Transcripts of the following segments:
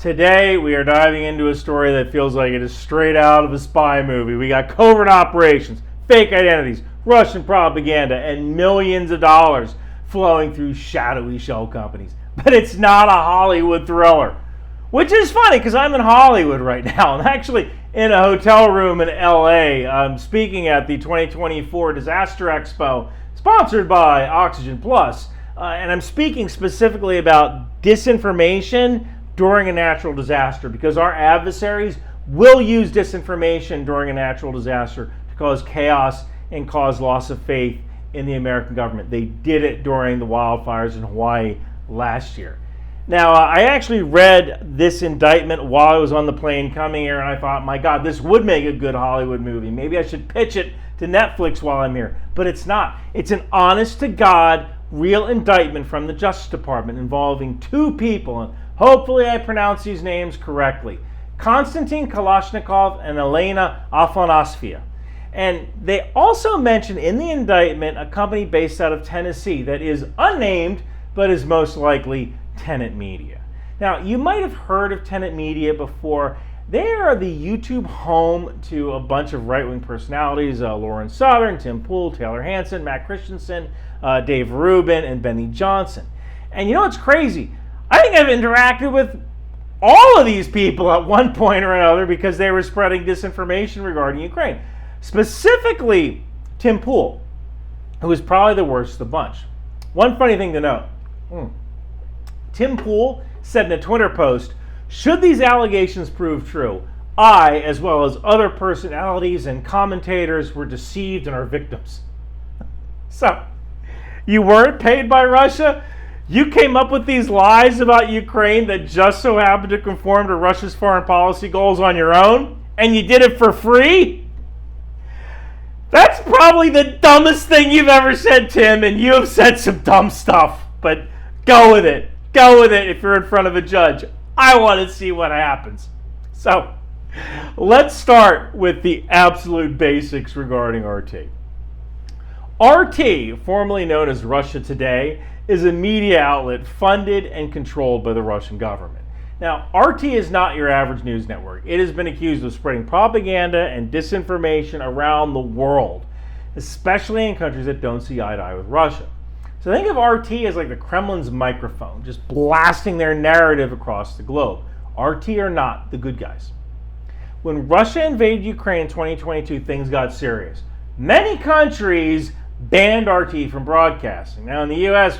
Today, we are diving into a story that feels like it is straight out of a spy movie. We got covert operations, fake identities, Russian propaganda, and millions of dollars flowing through shadowy shell companies. But it's not a Hollywood thriller. Which is funny, because I'm in Hollywood right now. I'm actually in a hotel room in LA. I'm speaking at the 2024 Disaster Expo, sponsored by Oxygen Plus. And I'm speaking specifically about disinformation during a natural disaster, because our adversaries will use disinformation during a natural disaster to cause chaos and cause loss of faith in the American government. They did it during the wildfires in Hawaii last year. Now, I actually read this indictment while I was on the plane coming here, and I thought, my God, this would make a good Hollywood movie. Maybe I should pitch it to Netflix while I'm here. But it's not. It's an honest-to-God, real indictment from the Justice Department involving two people, and hopefully I pronounce these names correctly. Konstantin Kalashnikov and Elena Afanasьева. And they also mention in the indictment a company based out of Tennessee that is unnamed, but is most likely Tenant Media. Now, you might have heard of Tenant Media before. They are the YouTube home to a bunch of right-wing personalities, Lauren Southern, Tim Pool, Taylor Hanson, Matt Christensen, Dave Rubin, and Benny Johnson. And you know what's crazy? I think I've interacted with all of these people at one point or another because they were spreading disinformation regarding Ukraine. Specifically, Tim Pool, who is probably the worst of the bunch. One funny thing to note. Tim Pool said in a Twitter post, "Should these allegations prove true, I, as well as other personalities and commentators, were deceived and are victims." So, you weren't paid by Russia? You came up with these lies about Ukraine that just so happened to conform to Russia's foreign policy goals on your own? And you did it for free? That's probably the dumbest thing you've ever said, Tim, and you have said some dumb stuff. But go with it. Go with it if you're in front of a judge. I want to see what happens. So, let's start with the absolute basics regarding RT. RT, formerly known as Russia Today, is a media outlet funded and controlled by the Russian government. Now, RT is not your average news network. It has been accused of spreading propaganda and disinformation around the world, especially in countries that don't see eye to eye with Russia. So think of RT as like the Kremlin's microphone, just blasting their narrative across the globe. RT are not the good guys. When Russia invaded Ukraine in 2022, things got serious. Many countries banned RT from broadcasting. Now in the US,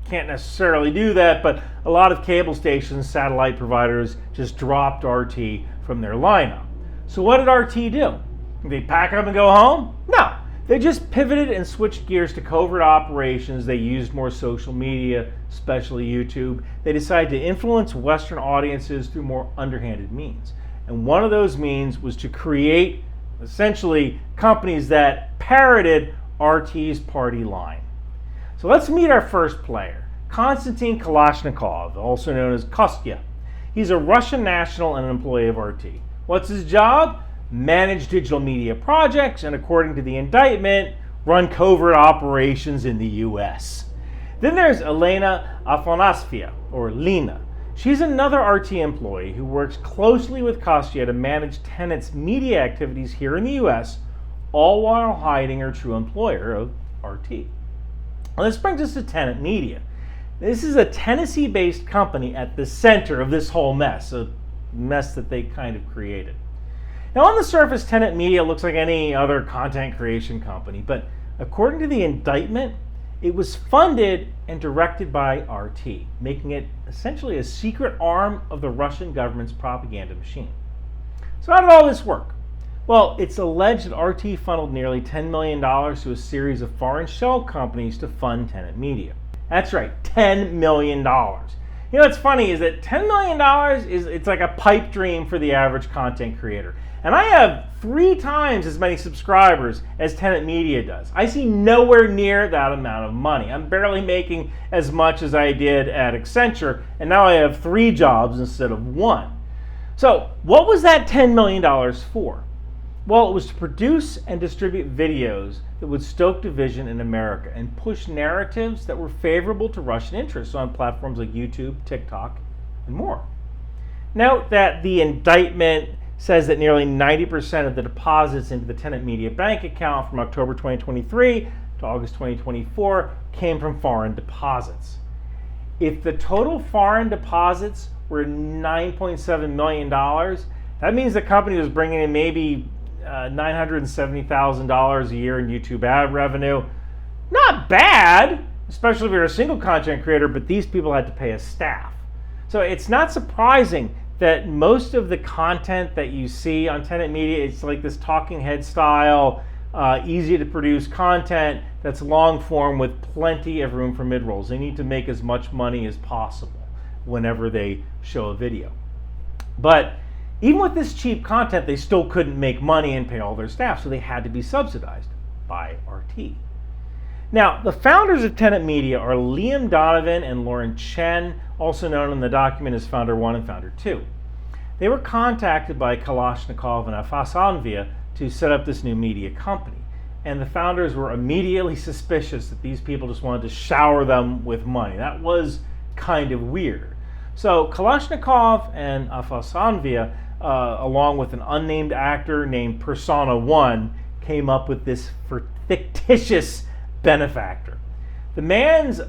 can't necessarily do that, but a lot of cable stations, satellite providers just dropped RT from their lineup. So what did RT do? Did they pack up and go home? No. They just pivoted and switched gears to covert operations. They used more social media, especially YouTube. They decided to influence Western audiences through more underhanded means. And one of those means was to create, essentially, companies that parroted RT's party line. So let's meet our first player, Konstantin Kalashnikov, also known as Kostya. He's a Russian national and an employee of RT. What's his job? Manage digital media projects and, according to the indictment, run covert operations in the US. Then there's Elena Afanasьева, or Lena. She's another RT employee who works closely with Kostya to manage Tenant's media activities here in the US, all while hiding her true employer of RT. Well, this brings us to Tenant Media. This is a Tennessee-based company at the center of this whole mess, a mess that they kind of created. Now, on the surface, Tenant Media looks like any other content creation company, but according to the indictment, it was funded and directed by RT, making it essentially a secret arm of the Russian government's propaganda machine. So how did all this work? Well, it's alleged that RT funneled nearly $10 million to a series of foreign shell companies to fund Tenant Media. That's right, $10 million. You know what's funny is that $10 million it's like a pipe dream for the average content creator. And I have 3 times as many subscribers as Tenant Media does. I see nowhere near that amount of money. I'm barely making as much as I did at Accenture, and now I have 3 jobs instead of 1. So what was that $10 million for? Well, it was to produce and distribute videos that would stoke division in America and push narratives that were favorable to Russian interests on platforms like YouTube, TikTok, and more. Note that the indictment says that nearly 90% of the deposits into the Tenant Media bank account from October 2023 to August 2024 came from foreign deposits. If the total foreign deposits were $9.7 million, that means the company was bringing in maybe $970,000 a year in YouTube ad revenue. Not bad, especially if you're a single content creator, but these people had to pay a staff. So it's not surprising that most of the content that you see on Tenant Media, it's like this talking head style, easy to produce content that's long form with plenty of room for mid-rolls. They need to make as much money as possible whenever they show a video. But even with this cheap content, they still couldn't make money and pay all their staff, so they had to be subsidized by RT. Now, the founders of Tenant Media are Liam Donovan and Lauren Chen, also known in the document as Founder 1 and Founder 2. They were contacted by Kalashnikov and Afasanvia to set up this new media company. And the founders were immediately suspicious that these people just wanted to shower them with money. That was kind of weird. So Kalashnikov and Afasanvia, along with an unnamed actor named Persona 1, came up with this fictitious benefactor. The man's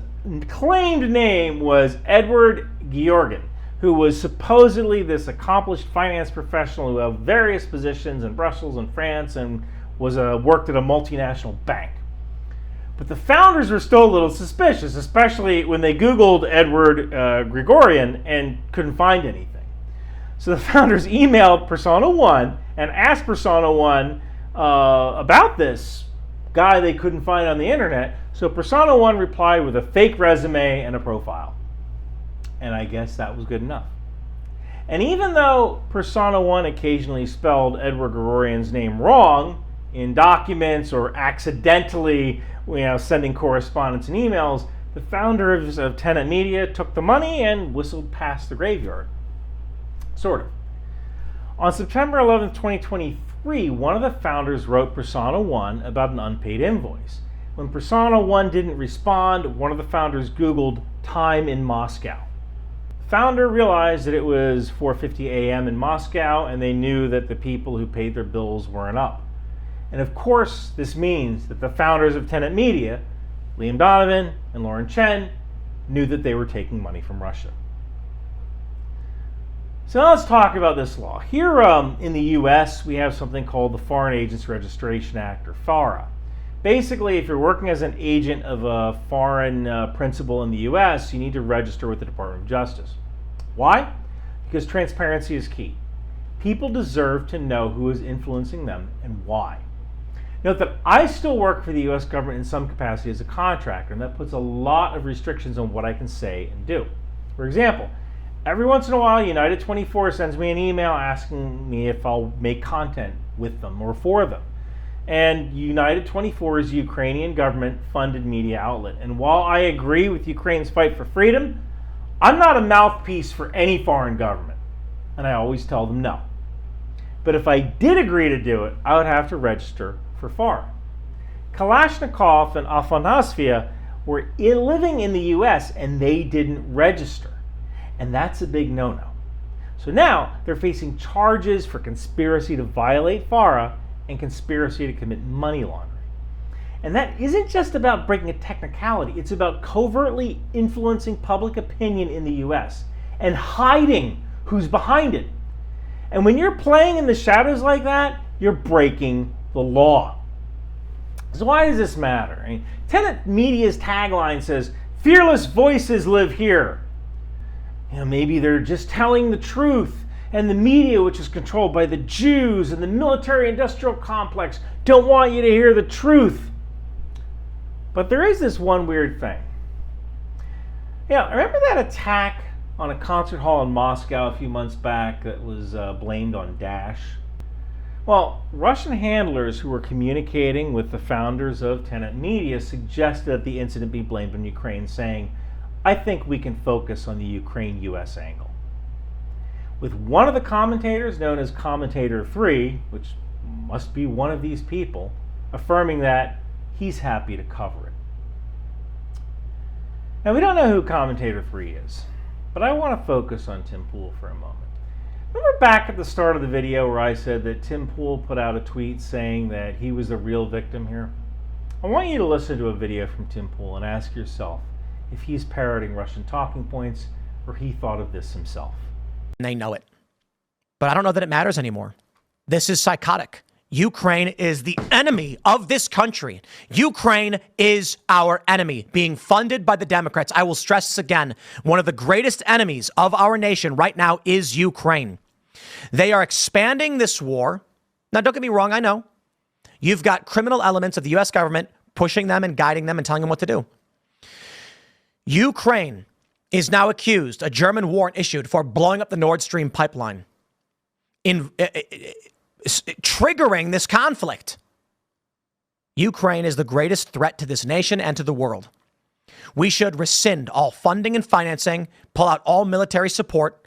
claimed name was Edward Georgian, who was supposedly this accomplished finance professional who held various positions in Brussels and France and worked at a multinational bank. But the founders were still a little suspicious, especially when they Googled Edward Gregorian and couldn't find anything. So the founders emailed Persona 1 and asked Persona 1 about this guy they couldn't find on the internet. So Persona 1 replied with a fake resume and a profile. And I guess that was good enough. And even though Persona 1 occasionally spelled Edward Gregorian's name wrong in documents or accidentally sending correspondence and emails, the founders of Tenant Media took the money and whistled past the graveyard. Sort of. On September 11, 2023, one of the founders wrote Persona 1 about an unpaid invoice. When Persona 1 didn't respond, one of the founders Googled time in Moscow. The founder realized that it was 4:50 a.m. in Moscow, and they knew that the people who paid their bills weren't up. And of course, this means that the founders of Tenant Media, Liam Donovan and Lauren Chen, knew that they were taking money from Russia. So now let's talk about this law. Here in the U.S., we have something called the Foreign Agents Registration Act, or FARA. Basically, if you're working as an agent of a foreign principal in the U.S., you need to register with the Department of Justice. Why? Because transparency is key. People deserve to know who is influencing them and why. Note that I still work for the U.S. government in some capacity as a contractor, and that puts a lot of restrictions on what I can say and do. For example, every once in a while, United 24 sends me an email asking me if I'll make content with them or for them. And United 24 is a Ukrainian government-funded media outlet. And while I agree with Ukraine's fight for freedom, I'm not a mouthpiece for any foreign government. And I always tell them no. But if I did agree to do it, I would have to register for FARA. Kalashnikov and Afanasvia were living in the U.S. and they didn't register. And that's a big no-no. So now they're facing charges for conspiracy to violate FARA and conspiracy to commit money laundering. And that isn't just about breaking a technicality, it's about covertly influencing public opinion in the US and hiding who's behind it. And when you're playing in the shadows like that, you're breaking the law. So why does this matter? I mean, Tenant Media's tagline says, "Fearless voices live here." Maybe they're just telling the truth. And the media, which is controlled by the Jews and the military-industrial complex, don't want you to hear the truth. But there is this one weird thing. Remember that attack on a concert hall in Moscow a few months back that was blamed on Daesh? Well, Russian handlers who were communicating with the founders of Tenant Media suggested that the incident be blamed on Ukraine, saying, "I think we can focus on the Ukraine-US angle." With one of the commentators, known as Commentator 3, which must be one of these people, affirming that he's happy to cover it. Now, we don't know who Commentator 3 is, but I want to focus on Tim Pool for a moment. back at the start of the video where I said that Tim Pool put out a tweet saying that he was the real victim here? I want you to listen to a video from Tim Pool and ask yourself if he's parroting Russian talking points or he thought of this himself. They know it. But I don't know that it matters anymore. This is psychotic. Ukraine is the enemy of this country. Ukraine is our enemy, being funded by the Democrats. I will stress this again. One of the greatest enemies of our nation right now is Ukraine. They are expanding this war. Now, don't get me wrong. I know you've got criminal elements of the U.S. government pushing them and guiding them and telling them what to do. Ukraine is now accused, a German warrant issued for blowing up the Nord Stream pipeline, triggering this conflict. Ukraine is the greatest threat to this nation and to the world. We should rescind all funding and financing, pull out all military support,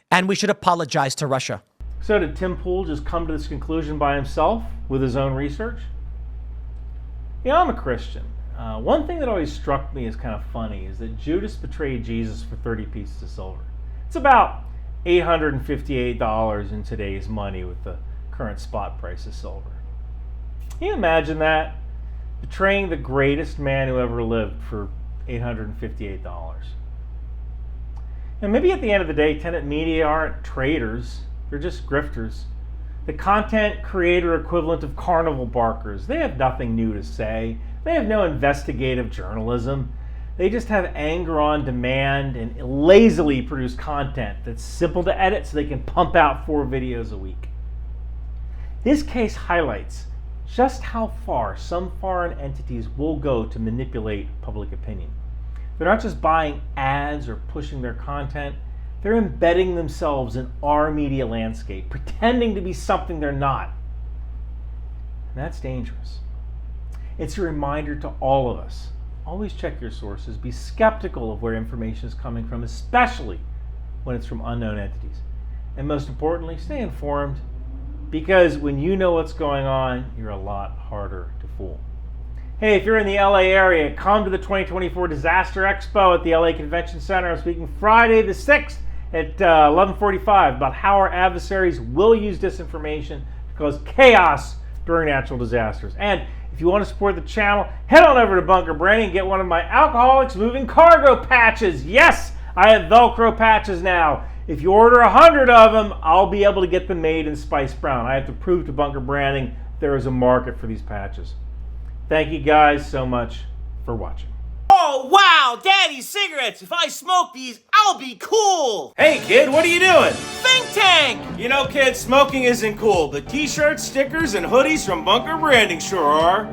and we should apologize to Russia. So did Tim Pool just come to this conclusion by himself with his own research? Yeah, I'm a Christian. One thing that always struck me as kind of funny is that Judas betrayed Jesus for 30 pieces of silver. It's about $858 in today's money with the current spot price of silver. Can you imagine that? Betraying the greatest man who ever lived for $858. And maybe at the end of the day, Tenant Media aren't traitors. They're just grifters. The content creator equivalent of carnival barkers. They have nothing new to say. They have no investigative journalism. They just have anger on demand and lazily produce content that's simple to edit so they can pump out 4 videos a week. This case highlights just how far some foreign entities will go to manipulate public opinion. They're not just buying ads or pushing their content, they're embedding themselves in our media landscape, pretending to be something they're not. And that's dangerous. It's a reminder to all of us. Always check your sources. Be skeptical of where information is coming from, especially when it's from unknown entities. And most importantly, stay informed, because when you know what's going on, you're a lot harder to fool. Hey, if you're in the LA area, come to the 2024 Disaster Expo at the LA Convention Center. I'm speaking Friday the 6th at 11:45 about how our adversaries will use disinformation to cause chaos during natural disasters. And if you want to support the channel, head on over to Bunker Branding and get one of my Alcoholics Moving Cargo patches. Yes, I have Velcro patches now. If you order 100 of them, I'll be able to get them made in Spice Brown. I have to prove to Bunker Branding there is a market for these patches. Thank you guys so much for watching. Oh, wow, Daddy's cigarettes. If I smoke these, I'll be cool. Hey, kid, what are you doing? Think tank. You know, kid, smoking isn't cool. The t-shirts, stickers, and hoodies from Bunker Branding sure are.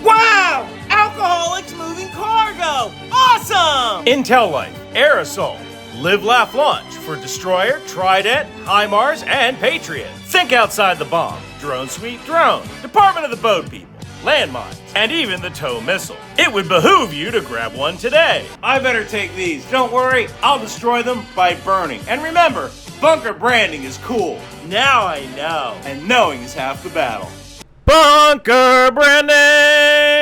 Wow, Alcoholics Moving Cargo. Awesome. Intel Life, Aerosol, Live, Laugh, Launch for Destroyer, Trident, HIMARS, and Patriot. Think outside the bomb. Drone Sweep Drone, Department of the Boat People, landmines, and even the tow missile. It would behoove you to grab one today. I better take these. Don't worry, I'll destroy them by burning. And remember, Bunker Branding is cool. Now I know. And knowing is half the battle. Bunker Branding!